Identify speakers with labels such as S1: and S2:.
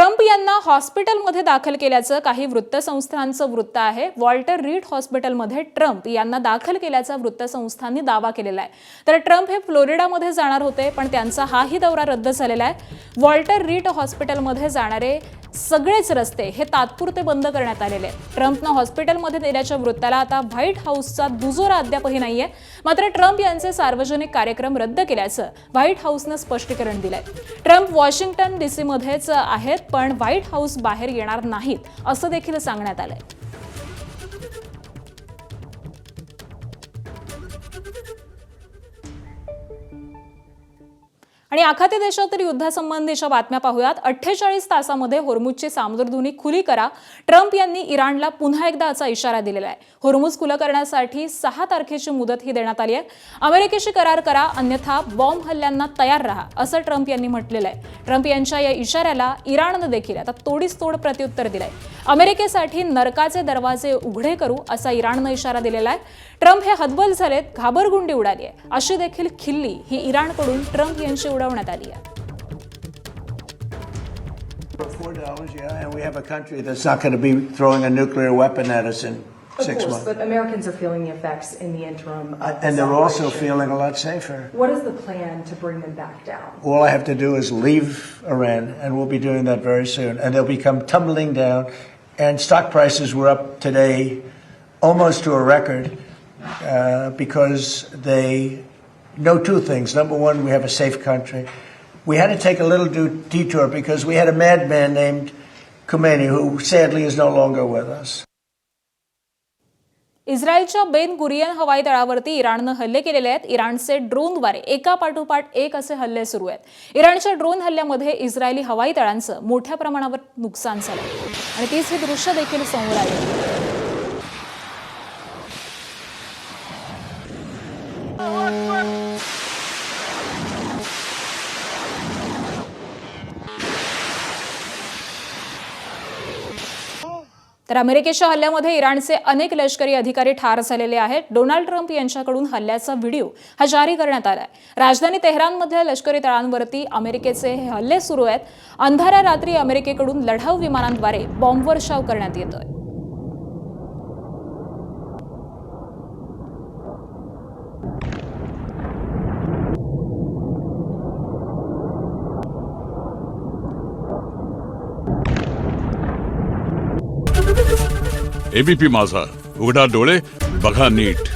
S1: Trump यांना हॉस्पिटलमध्ये दाखल केल्याचं काही वृत्तसंस्थांचं वृत्त आहे। वॉल्टर रीड हॉस्पिटलमध्ये ट्रम्प यांना दाखल केल्याचा वृत्तसंस्थांनी दावा केलेला आहे। तर ट्रम्प हे फ्लोरिडामध्ये जाणार होते, पण त्यांचा हाही दौरा रद्द झालेला आहे। वॉल्टर रीड हॉस्पिटलमध्ये जाणारे सगळेच रस्ते हे तात्पुरते बंद करण्यात आलेले आहेत। ट्रम्पनं हॉस्पिटलमध्ये नेल्याच्या वृत्ताला आता व्हाईट हाऊसचा दुजोरा अद्यापही नाहीये। मात्र ट्रम्प यांचे सार्वजनिक कार्यक्रम रद्द केल्याचं व्हाईट हाऊसनं स्पष्टीकरण दिलंय। ट्रम्प वॉशिंग्टन डीसी मध्येच आहेत, पण व्हाईट हाऊस बाहेर येणार नाहीत असं देखील सांगण्यात आलंय। आणि आखाती देशातील युद्धासंबंधीच्या बातम्या पाहूयात। 48 तासांमध्ये होर्मुझची सामुद्रधुनी खुली करा, ट्रम्प यांनी इराणला पुन्हा एकदा असा इशारा दिलेला आहे। होर्मुझ खुलं करण्यासाठी 6 तारखेची मुदत ही देण्यात आली आहे। अमेरिकेशी करार करा, अन्यथा बॉम्ब हल्ल्यांना तयार राहा, असं ट्रम्प यांनी म्हटलेलं आहे। ट्रम्प यांच्या या इशाऱ्याला इराणनं देखील आता तोडीस तोड प्रत्युत्तर दिलंय। अमेरिकेसाठी नरकाचे दरवाजे उघडे करू असा इराणनं इशारा दिलेला आहे। ट्रम्प हे हतबल झालेत, घाबरगुंडी उडाली आहे, अशी देखील खिल्ली ही इराणकडून ट्रम्प यांची उडवण्यात आली आहे।
S2: $4, yeah, and we have a country that's not going to be throwing a nuclear weapon at us in 6 months.
S3: But Americans are feeling the effects in the interim.
S2: And they're also feeling a lot safer.
S3: What is the plan to bring them back down?
S2: All I have to do is leave Iran, and we'll be doing that very soon. And they'll become tumbling down. And stock prices were up today almost to a record because they know two things. Number one, we have a safe country. We had to take a little detour because we had a madman named Khomeini who sadly is no longer with us.
S1: इस्रायलच्या बेन Gurion हवाई तळावरती इराणनं हल्ले केलेले आहेत। इराणचे ड्रोनद्वारे एकापाठोपाठ एक असे हल्ले सुरू आहेत। इराणच्या ड्रोन हल्ल्यामध्ये इस्रायली हवाई तळांचं मोठ्या प्रमाणावर नुकसान झालं आणि तीच ही दृश्य देखील समोर आली। तर अमेरिकेच्या हल्ल्यामध्ये इराणचे अनेक लष्करी अधिकारी ठार झालेले आहेत। डोनाल्ड ट्रम्प यांच्याकडून हल्ल्याचा व्हिडिओ हा जारी करण्यात आलाय। राजधानी तेहरानमधल्या लष्करी तळांवरती अमेरिकेचे हे हल्ले सुरू आहेत। अंधाऱ्या रात्री अमेरिकेकडून लढाऊ विमानांद्वारे बॉम्बवर्षाव करण्यात येतोय।
S4: एबीपी माझा, उघडा डोळे बघा नीट।